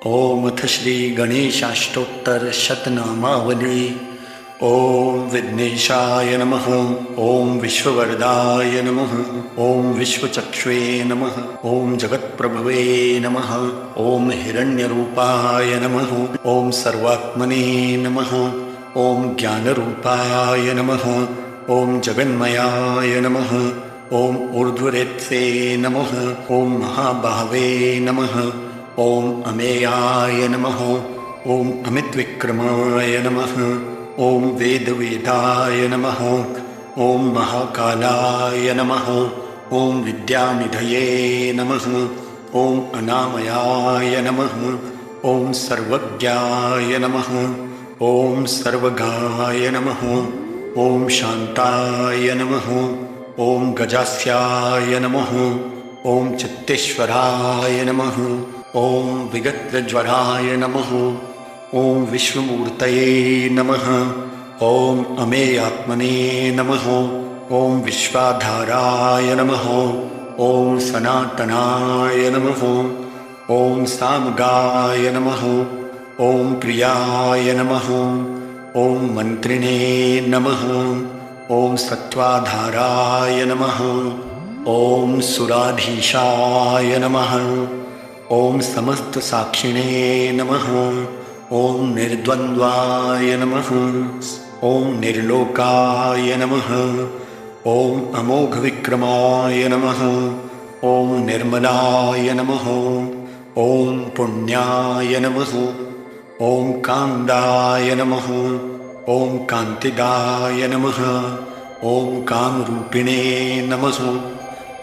ओम अथ श्री गणेशाष्टोत्तर शतनामावली। ओम विघ्नेशाय नमः। ओम विश्ववरदाय नमः। ओम विश्वचक्षुवे नमः। ओम जगत्प्रभवे नमः। ओम हिरण्यरूपाय नमः। ओम सर्वात्मने नमः। ओम ज्ञानरूपाय नमः। ओम जगन्मयाय नमः। ओम ऊर्ध्वरेत्से नमः। ओम महाबाहवे नमः। ओम अमेयाय नमः। ओम अमितविक्रमाय नमः। ओम वेदवेदाय नमः। ओम महाकालाय नमः। ओम विद्यानिधये नमः। ओम अनामयाय नमः। ओम सर्वज्ञाय नमः। ओम सर्वगाय नमः। ओम शान्ताय नमः। ओम गजास्याय नमः। ओम चित्तेश्वराय नमः। ओम विगतज्वराय नमः। ओम विश्वमूर्तये नमः। ओम अमेयात्मने नमः। ओम विश्वाधाराय नमः। ओम सनातनाय नमः। ओम सामगाय नमः। ओम प्रियाय नमः। ओम मंत्रिणे नमः। ओम सत्वाधाराय नमः। ओम सुराधीशाय नमः। ओम समस्त साक्षिणे नमः। ओम निर्द्वन्द्वाय नमः। ओम निर्लोकाय नमः। ओम अमोघ विक्रमाय नमः। ओम निर्मलाय नमः। ओम पुण्याय नमः। ओम कान्दाय नमः। ओम कान्तिदाय नमः। ओम कामरूपिणे नमः।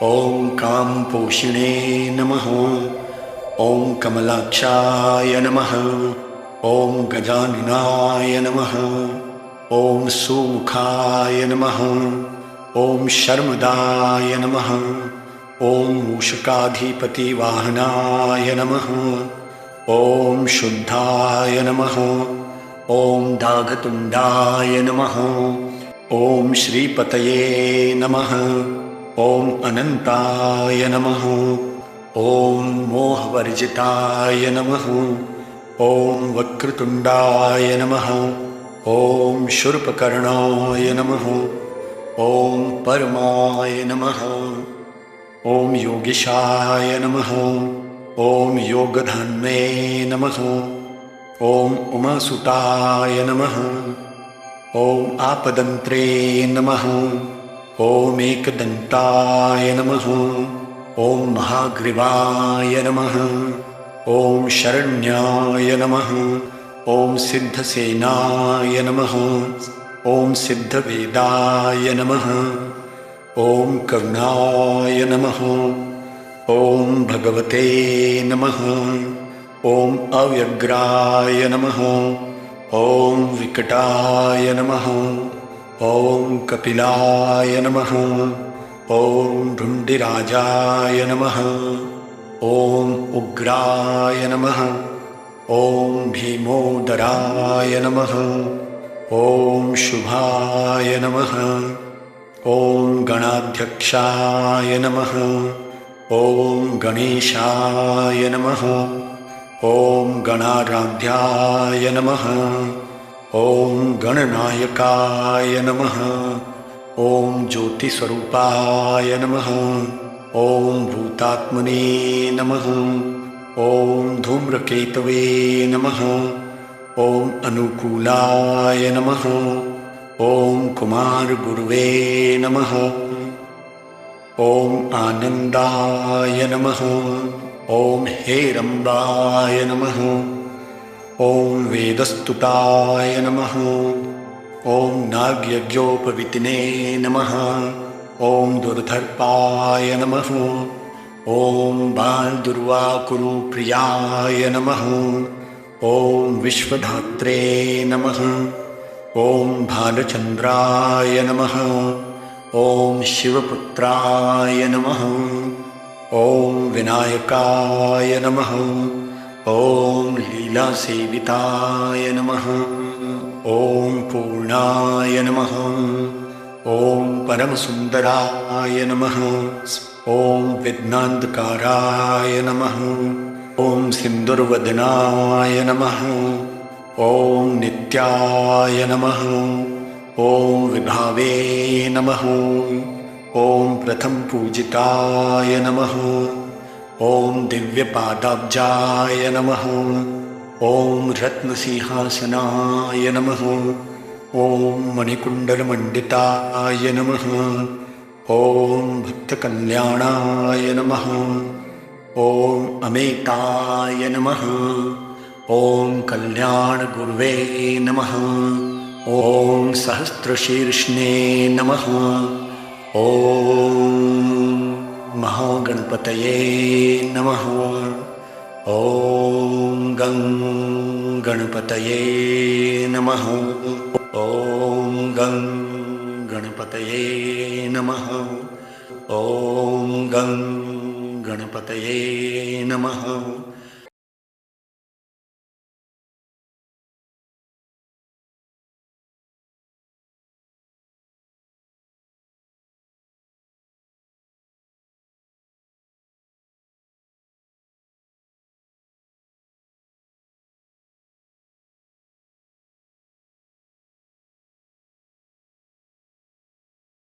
ओम कामपोषिणे नमः। ओम कमलाक्षाय नमः। ओम गजाननाय नमः। ओम सुमुखाय नमः। ओम शर्मदाय नमः। ओम मूषकाधिपति वाहनाय नमः। ओम शुद्धाय नमः। ओम दाघतुण्डाय नमः। ओम श्रीपतये नमः। ओम अनंताय नमः। ओम मोहवर्जिताय नमः। ओम वक्रतुण्डाय नमः। ओम शूर्पकर्णाय नमः। ओम परमाय नमः। ओम योगीशाय नमः। ओम योगधन्वे नमः। ओम उमासुताय नमः। ओम आपदंत्रे नमः। ओम एकदंताय नमः। ओम महाग्रीवाय नमः। ओम शरण्याय नमः। ओम सिद्धसेनाय नमः। ओम सिद्धवेदाय नमः। ओम करुणाय नमः। ओम भगवते नमः। ओम अव्यग्राय नमः। ओम विकटाय नमः। ओम कपिलाय नमः। ओम ढुण्डिराजाय नमः। ओम उग्राय नमः। ओम भीमोदराय नमः। ओम शुभाय नमः। ओम गणाध्यक्षाय नमः। ओम गणेशाय नमः। ओम गणाराध्याय नमः। ओम गणनायकाय नमः। ओम ज्योतिस्वरूपाय नमः। ओम भूतात्मने नमः। ओम धूम्रकेतवे नमः। ओम अनुकूलाय नमः। ओम कुमारगुरुवे नमः। ओम आनंदाय नमः। ओम हेरंबाय नमः। ओम वेदस्तुताय नमः। ओम नागयज्ञोपवीतिने नमः। ओम दुर्धर्पाय नमः। ओम बालदुर्वाकुरुप्रियाय नमः। ओम विश्वधात्रे नमः। ओम भालचंद्राय नमः। ओम शिवपुत्राय नमः। ओम विनायकाय नमः। ओम लीलासेविताय नमः। ओम पूर्णाय नमः। ओम परमसुंदराय नमः। ओम विघ्नांधकाराय नमः। ॐ सिन्दुर्वदनाय नमः। ॐ नित्याय नमः। ॐ विभावे नमः। ॐ प्रथमपूजिताय नमः। ॐ दिव्यपादाब्जाय नमः। ॐ रत्नसिंहासनाय नमः। ॐ मणिकुण्डलमण्डिताय नमः। ॐ भक्तकल्याणाय नमः। ॐ अमेताय नमः। ॐ कल्याणगुर्वे नमः। ॐ सहस्रशीर्ष्णे नमः। ॐ महागणपतये नमः। ॐ गं गणपतये नमः। ॐ गं गणपतये नमः। ॐ गं गणपतये नमः।